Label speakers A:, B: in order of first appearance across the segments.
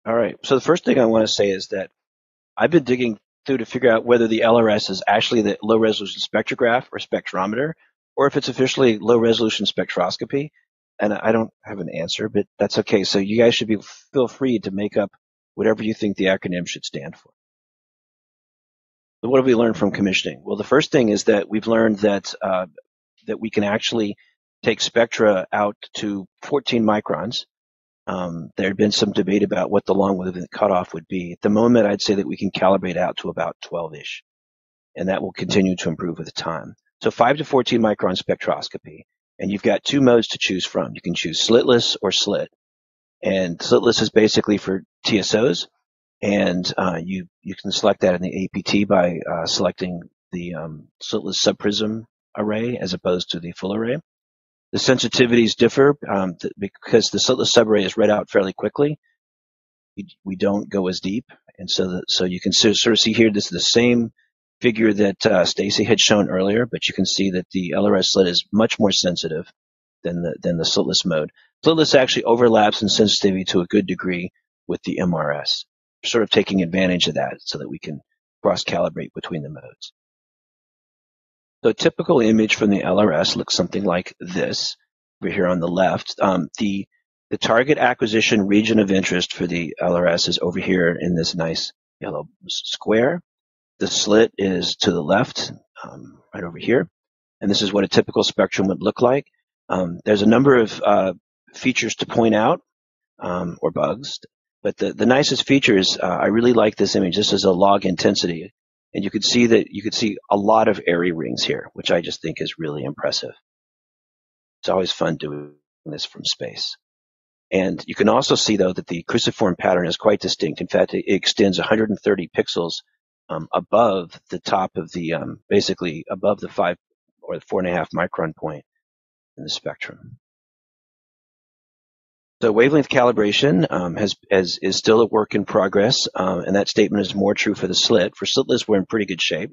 A: All right. So the first thing I want to say is that I've been digging through to figure out whether the LRS is actually the low resolution spectrograph or spectrometer, or if it's officially low resolution spectroscopy. And I don't have an answer, but that's okay. So you guys should feel free to make up whatever you think the acronym should stand for. But what have we learned from commissioning? Well, the first thing is that we've learned that that we can actually take spectra out to 14 microns. There had been some debate about what the long wavelength cutoff would be. At the moment, I'd say that we can calibrate out to about 12-ish, and that will continue to improve with time. So 5 to 14 micron spectroscopy, and you've got two modes to choose from. You can choose slitless or slit, and slitless is basically for TSOs, and you can select that in the APT by selecting the slitless subprism array as opposed to the full array. The sensitivities differ because the slitless subarray is read out fairly quickly. We don't go as deep, and so you can sort of see here. This is the same figure that Stacy had shown earlier, but you can see that the LRS-slit is much more sensitive than the slitless mode. Slitless actually overlaps in sensitivity to a good degree with the MRS, sort of taking advantage of that so that we can cross-calibrate between the modes. So a typical image from the LRS looks something like this over here on the left. The target acquisition region of interest for the LRS is over here in this nice yellow square. The slit is to the left, right over here. And this is what a typical spectrum would look like. There's a number of features to point out, or bugs. But the nicest feature is I really like this image. This is a log intensity. And you could see a lot of airy rings here, which I just think is really impressive. It's always fun doing this from space. And you can also see, though, that the cruciform pattern is quite distinct. In fact, it extends 130 pixels above the top of the, basically above the 5 or the 4.5 micron point in the spectrum. So wavelength calibration is still a work in progress, and that statement is more true for the slit. For slitless, we're in pretty good shape.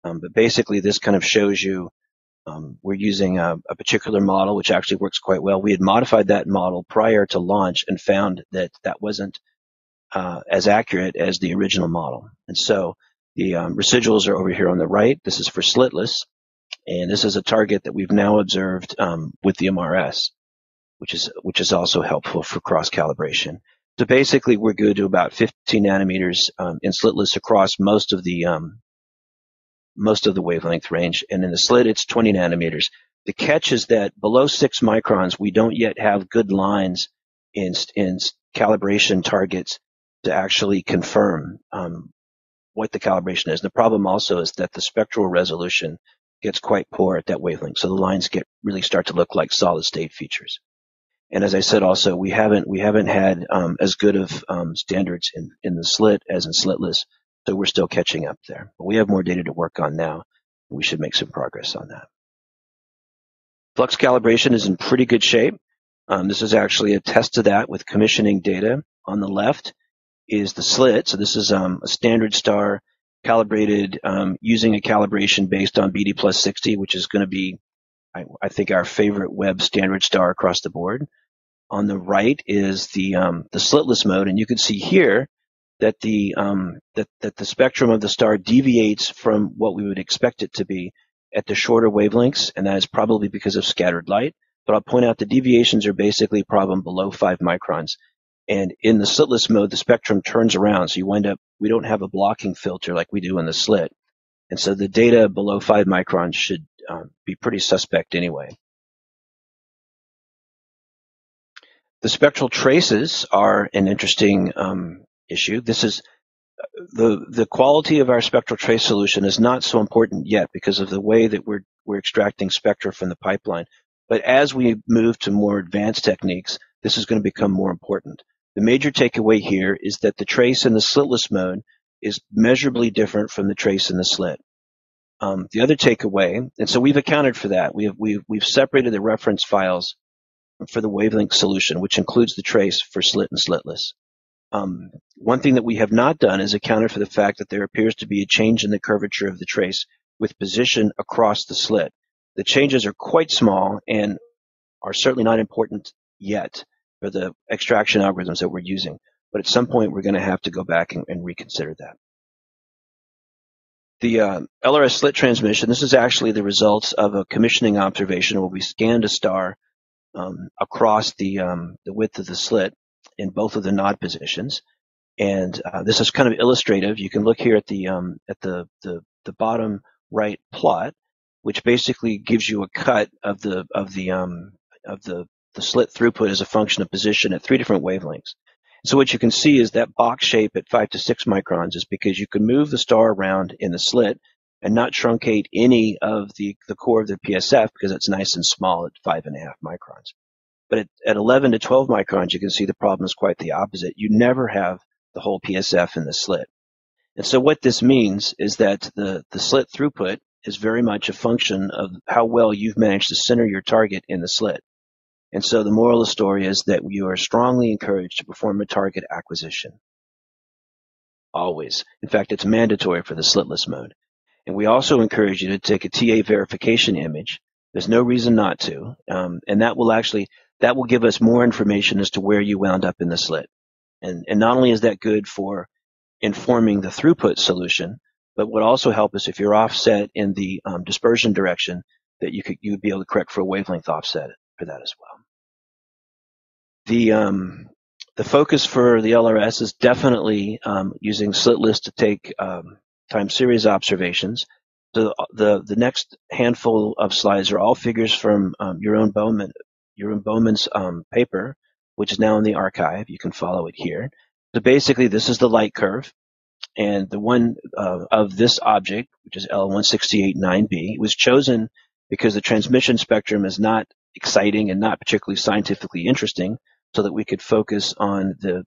A: But basically, this kind of shows you we're using a particular model, which actually works quite well. We had modified that model prior to launch and found that that wasn't as accurate as the original model. And so the residuals are over here on the right. This is for slitless, and this is a target that we've now observed with the MRS, which is also helpful for cross-calibration. So basically, we're good to about 15 nanometers in slitless across most of the wavelength range, and in the slit, it's 20 nanometers. The catch is that below 6 microns, we don't yet have good lines in calibration targets to actually confirm what the calibration is. The problem also is that the spectral resolution gets quite poor at that wavelength, so the lines really start to look like solid-state features. And as I said, also we haven't had as good of standards in the slit as in slitless, so we're still catching up there. But we have more data to work on now, and we should make some progress on that. Flux calibration is in pretty good shape. This is actually a test of that with commissioning data. On the left is the slit, so this is a standard star calibrated using a calibration based on BD plus 60, which is going to be I think our favorite web standard star across the board. On the right is the slitless mode, and you can see here that the spectrum of the star deviates from what we would expect it to be at the shorter wavelengths, and that is probably because of scattered light. But I'll point out the deviations are basically a problem below 5 microns. And in the slitless mode, the spectrum turns around, so we don't have a blocking filter like we do in the slit. And so the data below 5 microns should be pretty suspect anyway. The spectral traces are an interesting issue. This is the quality of our spectral trace solution is not so important yet because of the way that we're extracting spectra from the pipeline. But as we move to more advanced techniques, this is going to become more important. The major takeaway here is that the trace in the slitless mode is measurably different from the trace in the slit. The other takeaway, and so we've accounted for that. We've separated the reference files for the wavelength solution, which includes the trace for slit and slitless. One thing that we have not done is accounted for the fact that there appears to be a change in the curvature of the trace with position across the slit. The changes are quite small and are certainly not important yet for the extraction algorithms that we're using. but at some point we're going to have to go back and reconsider that. The LRS slit transmission, this is actually the results of a commissioning observation where we scanned a star across the width of the slit in both of the nod positions. And this is kind of illustrative. You can look here at the bottom right plot, which basically gives you a cut of the slit throughput as a function of position at 3 different wavelengths. So what you can see is that box shape at 5 to 6 microns is because you can move the star around in the slit and not truncate any of the core of the PSF because it's nice and small at 5.5 microns. But at 11 to 12 microns, you can see the problem is quite the opposite. You never have the whole PSF in the slit. And so what this means is that the slit throughput is very much a function of how well you've managed to center your target in the slit. And so the moral of the story is that you are strongly encouraged to perform a target acquisition. Always. In fact, it's mandatory for the slitless mode. And we also encourage you to take a TA verification image. There's no reason not to. And that will give us more information as to where you wound up in the slit. And not only is that good for informing the throughput solution, but would also help us if you're offset in the dispersion direction, that you would be able to correct for a wavelength offset for that as well. The focus for the LRS is definitely using slitless to take time series observations. So the next handful of slides are all figures from Jeroen Bowman's paper, which is now in the archive. You can follow it here. So basically, this is the light curve, and the one of this object, which is L1689b, was chosen because the transmission spectrum is not exciting and not particularly scientifically interesting, so that we could focus on the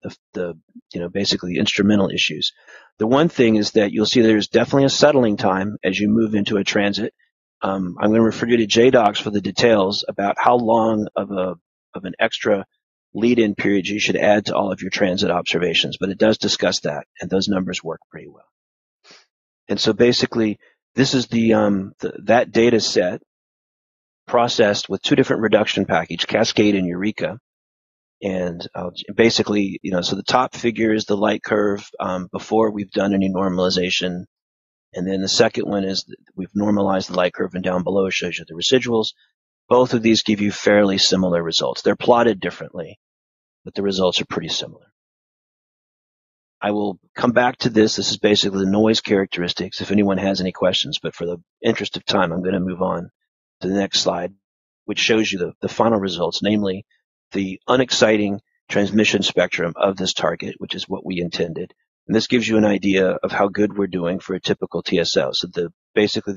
A: basically instrumental issues. The one thing is that you'll see there's definitely a settling time as you move into a transit. I'm going to refer you to JDocs for the details about how long of an extra lead-in period you should add to all of your transit observations, but it does discuss that, and those numbers work pretty well. And so basically, this is that data set processed with 2 different reduction packages, Cascade and Eureka. And basically, so the top figure is the light curve before we've done any normalization. And then the second one is we've normalized the light curve, and down below shows you the residuals. Both of these give you fairly similar results. They're plotted differently, but the results are pretty similar. I will come back to this. This is basically the noise characteristics if anyone has any questions, but for the interest of time, I'm going to move on to the next slide, which shows you the final results, namely the unexciting transmission spectrum of this target, which is what we intended. And this gives you an idea of how good we're doing for a typical TSO. So basically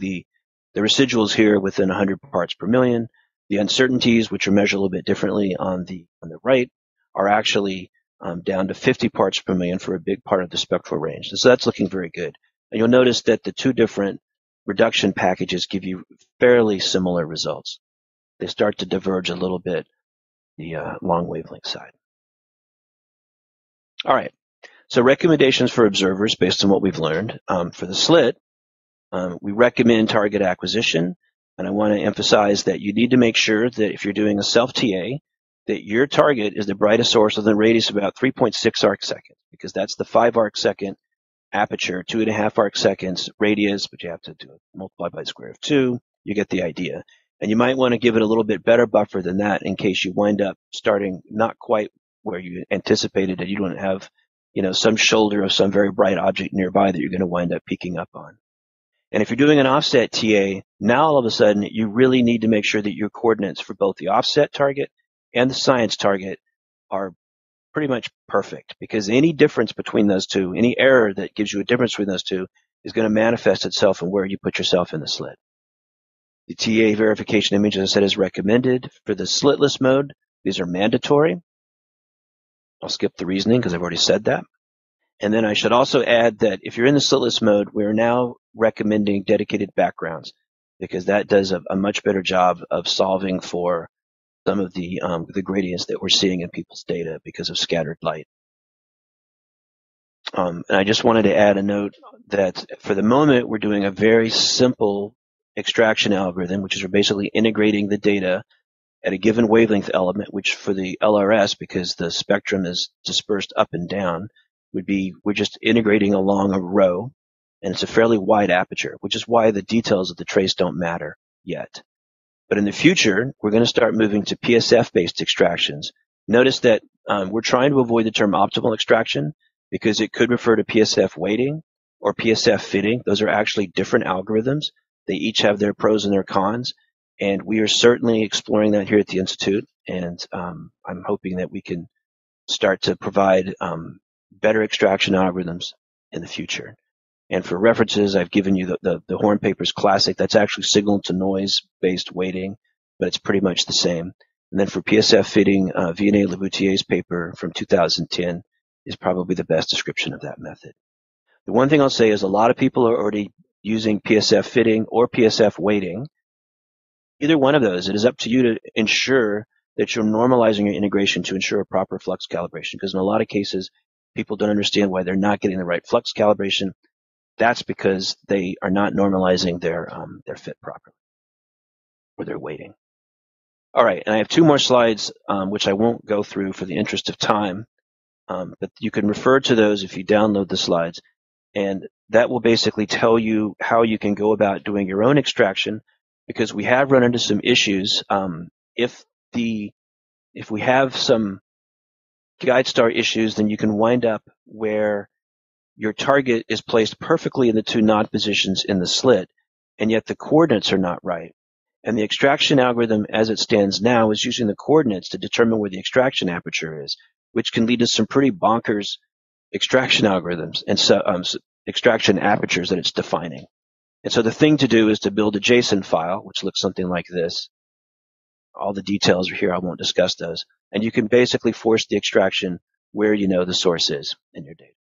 A: the residuals here within 100 parts per million. The uncertainties, which are measured a little bit differently on the right, are actually down to 50 parts per million for a big part of the spectral range. So that's looking very good. And you'll notice that the 2 different reduction packages give you fairly similar results. They start to diverge a little bit, the long wavelength side. All right, so recommendations for observers based on what we've learned. For the slit, we recommend target acquisition, and I want to emphasize that you need to make sure that if you're doing a self-TA, that your target is the brightest source within a radius of about 3.6 arc seconds, because that's the 5 arc second aperture, 2.5 arc seconds radius, but you have to multiply by the square of 2. You get the idea. And you might want to give it a little bit better buffer than that in case you wind up starting not quite where you anticipated, that you don't have, some shoulder of some very bright object nearby that you're going to wind up peeking up on. And if you're doing an offset TA, now all of a sudden you really need to make sure that your coordinates for both the offset target and the science target are pretty much perfect, because any difference between those two, any error that gives you a difference between those two, is going to manifest itself in where you put yourself in the slit. The TA verification image, as I said, is recommended. For the slitless mode, these are mandatory. I'll skip the reasoning because I've already said that. And then I should also add that if you're in the slitless mode, we're now recommending dedicated backgrounds, because that does a much better job of solving for some of the gradients that we're seeing in people's data because of scattered light. And I just wanted to add a note that for the moment, we're doing a very simple extraction algorithm, which is we're basically integrating the data at a given wavelength element, which for the LRS, because the spectrum is dispersed up and down, would be, we're just integrating along a row, and it's a fairly wide aperture, which is why the details of the trace don't matter yet. But in the future, we're going to start moving to PSF-based extractions. Notice that we're trying to avoid the term optimal extraction because it could refer to PSF weighting or PSF fitting. Those are actually different algorithms. They each have their pros and their cons, and we are certainly exploring that here at the Institute, and I'm hoping that we can start to provide better extraction algorithms in the future. And for references, I've given you the Horn Papers Classic. That's actually signal-to-noise-based weighting, but it's pretty much the same. And then for PSF fitting, Vianney-Laboutier's paper from 2010 is probably the best description of that method. The one thing I'll say is a lot of people are already using PSF fitting or PSF weighting. Either one of those, it is up to you to ensure that you're normalizing your integration to ensure a proper flux calibration, because in a lot of cases, people don't understand why they're not getting the right flux calibration. That's because they are not normalizing their fit properly or their weighting. All right, and I have two more slides, which I won't go through for the interest of time, but you can refer to those if you download the slides, and that will basically tell you how you can go about doing your own extraction, because we have run into some issues. If we have some guide star issues, then you can wind up where your target is placed perfectly in the two node positions in the slit, and yet the coordinates are not right. And the extraction algorithm as it stands now is using the coordinates to determine where the extraction aperture is, which can lead to some pretty bonkers extraction algorithms and extraction apertures that it's defining. And so the thing to do is to build a JSON file, which looks something like this. All the details are here. I won't discuss those. And you can basically force the extraction where you know the source is in your data.